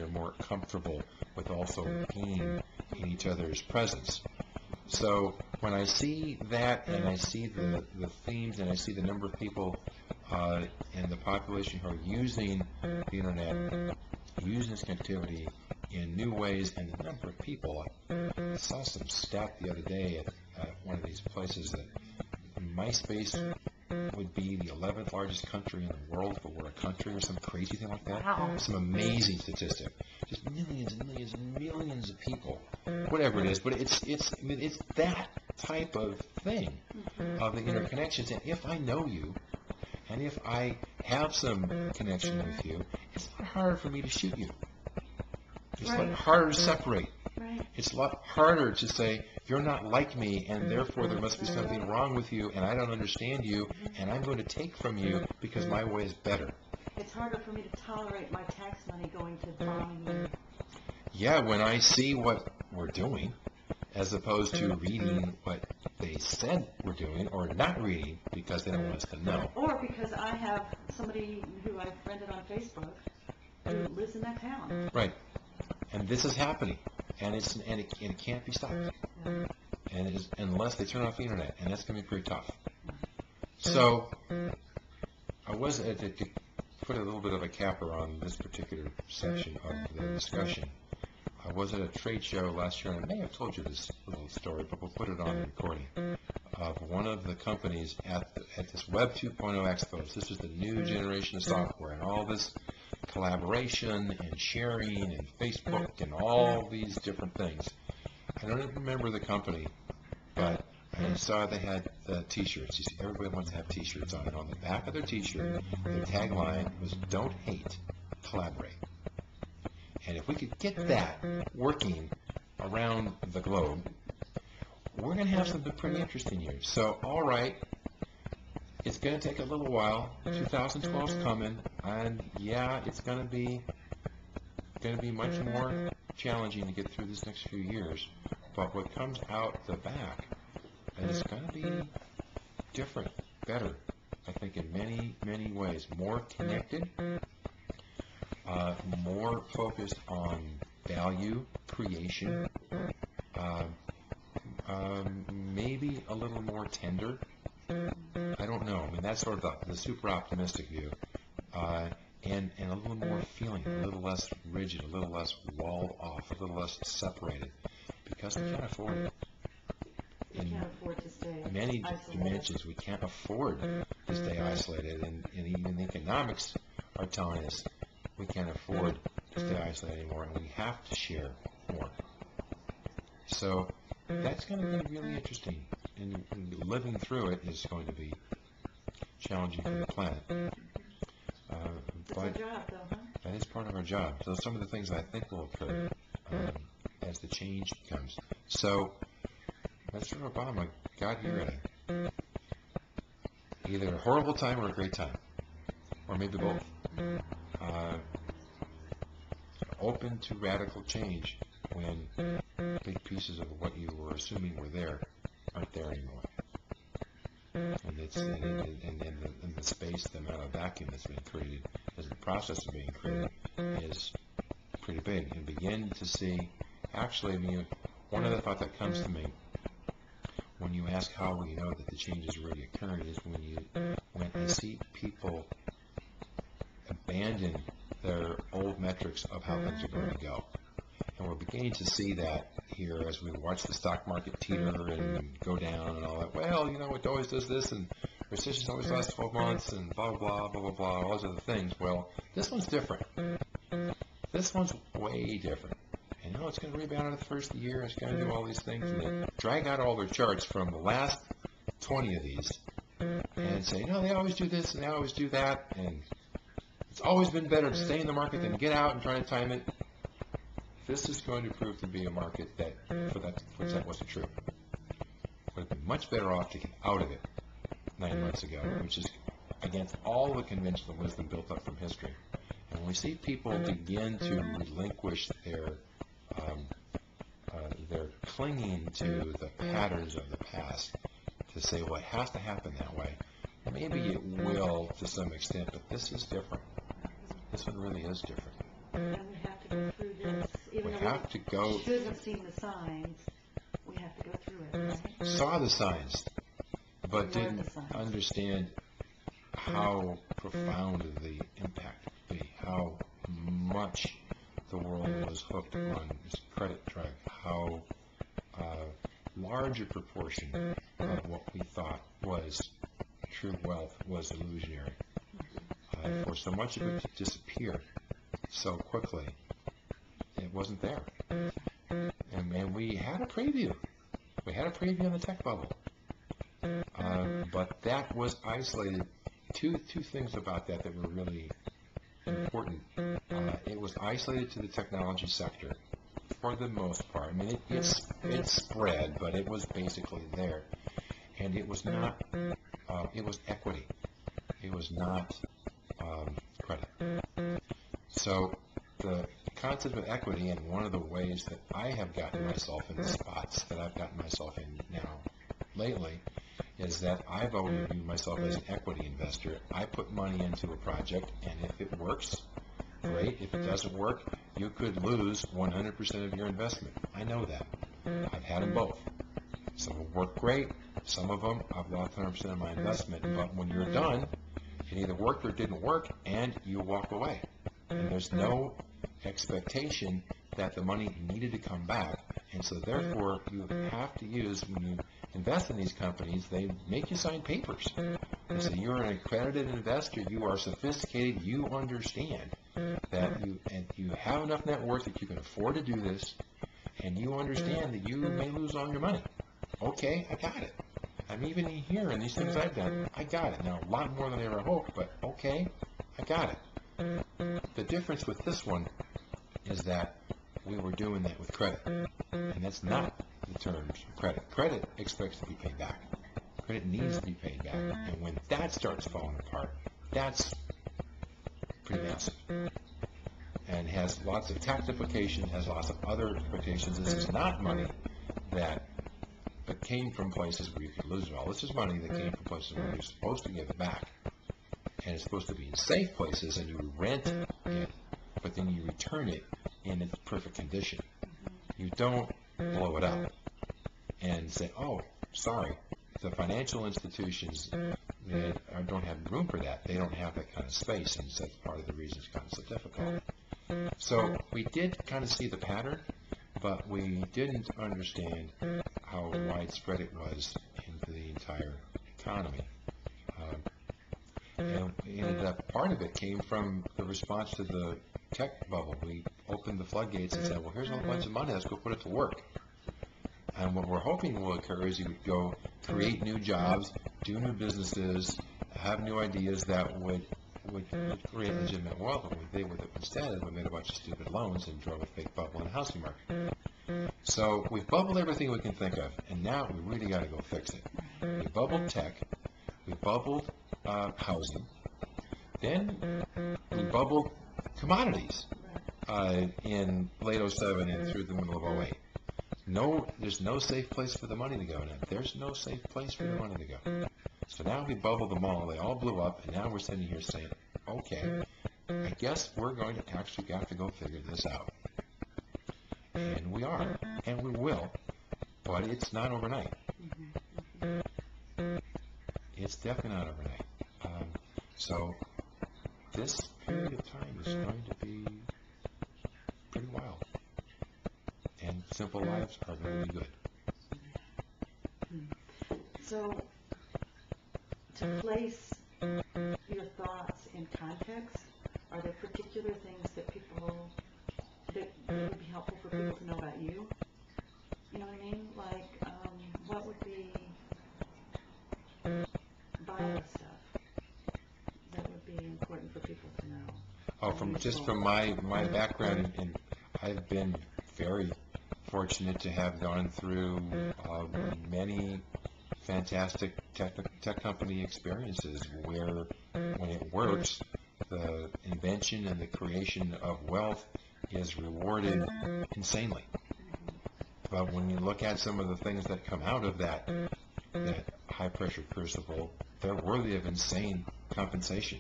they're more comfortable with also being in each other's presence. So when I see that, and I see the themes, and I see the number of people in the population who are using the internet, using this connectivity in new ways, and the number of people, I saw some stat the other day at one of these places that MySpace would be the 11th largest country in the world if it were a country, or some crazy thing like that. Wow. Some amazing statistic. Just millions and millions and millions of people, whatever it is. But it's that type of thing, of the interconnections. And if I know you, and if I have some connection with you, it's a lot harder for me to shoot you. It's a lot harder to separate. It's a lot harder to say, you're not like me, and therefore there must be something wrong with you, and I don't understand you, and I'm going to take from you because my way is better. It's harder for me to tolerate my tax money going to bombing you. Yeah, when I see what we're doing, as opposed to reading what they said we're doing, or not reading because they don't want us to know. Or because I have somebody who I've friended on Facebook who lives in that town. Right. And this is happening, and it can't be stopped, and it is, unless they turn off the internet, and that's going to be pretty tough. So I was to put a little bit of a capper on this particular section of the discussion. I was at a trade show last year, and I may have told you this little story, but we'll put it on the recording, of one of the companies at this Web 2.0 Expos. This is the new generation of software, and all this collaboration and sharing and Facebook and all these different things. I don't even remember the company, but I saw they had T-shirts. You see, everybody wants to have T-shirts on, and on the back of their T-shirt, their tagline was "Don't hate, collaborate." And if we could get that working around the globe, we're going to have something pretty interesting here. So, all right. It's going to take a little while. 2012's coming, and yeah, it's going to be much more challenging to get through this next few years. But what comes out the back is going to be different, better, I think, in many, many ways. More connected, more focused on value creation, maybe a little more tender. I don't know. I mean, that's sort of the super optimistic view, and a little more feeling, a little less rigid, a little less walled off, a little less separated, because we can't afford it. We can't afford to stay many isolated. dimensions, we can't afford to stay isolated, and even the economics are telling us we can't afford to stay isolated anymore, and we have to share more. So that's going to be really interesting. And living through it is going to be challenging for the planet. It's our job, though, huh? That is part of our job. So some of the things I think will occur as the change comes. So Mr. Obama got here at either a horrible time or a great time, or maybe both. Open to radical change when big pieces of what you were assuming were there aren't there anymore. And it's and the space, the amount of vacuum that's being created as the process of being created is pretty big. And begin to see, actually, I mean, one other thought that comes to me when you ask how we know that the change is really occurring is when I see people abandon their old metrics of how things are going to go. And we're beginning to see that here as we watch the stock market teeter and go down and all that. Well, you know, it always does this, and recessions always last 12 months, and blah, blah, blah, blah, blah, all those other things. Well, this one's different. This one's way different. And it's going to rebound in the first year. It's going to do all these things. And they drag out all their charts from the last 20 of these and say, no, they always do this and they always do that. And it's always been better to stay in the market than to get out and try to time it. This is going to prove to be a market that, for that wasn't true. Would have been much better off to get out of it 9 months ago, which is against all the conventional wisdom built up from history. And when we see people begin to relinquish their clinging to the patterns of the past, to say, well, it has to happen that way, maybe it will to some extent, but this is different. This one really is different. And we have to go through have to go, should have seen the signs. We have to go through it, right? saw the signs, but Ignore didn't the signs. understand how profound the impact would be, how much the world was hooked on this credit drug, how large a proportion of what we thought was true wealth was illusionary. For so much of it to disappear so quickly, it wasn't there. And we had a preview. We had a preview on the tech bubble. But that was isolated. Two things about that were really important. It was isolated to the technology sector for the most part. I mean, it spread, but it was basically there. And it was not, it was equity. It was not credit. So the concept of equity, and one of the ways that I have gotten myself in the spots that I've gotten myself in now lately, is that I've always viewed myself as an equity investor. I put money into a project, and if it works, great. If it doesn't work, you could lose 100% of your investment. I know that. I've had them both. Some will work great. Some of them, I've lost 100% of my investment. But when you're done, it either worked or it didn't work, and you walk away. And there's no expectation that the money needed to come back. And so therefore, you have to use, when you invest in these companies, they make you sign papers. They say you're an accredited investor, you are sophisticated, you understand that you have enough net worth that you can afford to do this, and you understand that you may lose all your money. Okay, I got it. I'm even here in these things I've done. I got it. Now, a lot more than I ever hoped, but okay, I got it. The difference with this one is that we were doing that with credit, and that's not the terms of credit. Credit expects to be paid back. Credit needs to be paid back, and when that starts falling apart, that's pretty massive, and has lots of tax implications, has lots of other implications. This is not money that came from places where you could lose it all. This is money that came from places where you're supposed to give it back, and it's supposed to be in safe places, and you rent it, but then you return it in its perfect condition. You don't blow it up and say, oh, sorry, the financial institutions that don't have room for that. They don't have that kind of space, and so that's part of the reason it's gotten so difficult. So we did kind of see the pattern, but we didn't understand how widespread it was into the entire economy. And we ended up, part of it came from the response to the tech bubble. We opened the floodgates and said, well, here's a whole bunch of money, let's go put it to work. And what we're hoping will occur is you would go create new jobs, do new businesses, have new ideas that would create legitimate wealth. What we did with it instead is we made a bunch of stupid loans and drove a fake bubble in the housing market. So we've bubbled everything we can think of, and now we really got to go fix it. We bubbled tech, we bubbled housing, then we bubbled commodities in late 07 and through the middle of 08. There's no safe place for the money to go now. There's no safe place for the money to go. So now we bubbled them all. They all blew up, and now we're sitting here saying, okay, I guess we're going to actually have to go figure this out. And we are, and we will, but it's not overnight. It's definitely not overnight. So this period of time is going to be pretty wild. And simple lives are going to be good. So, to place your thoughts in context, are there particular things that would be helpful for people to know about you? You know what I mean? Like, what would be bio stuff that would be important for people to know? Oh, from my background, and I've been very fortunate to have gone through many fantastic tech company experiences where, when it works, the invention and the creation of wealth is rewarded insanely. But when you look at some of the things that come out of that high-pressure crucible, they're worthy of insane compensation.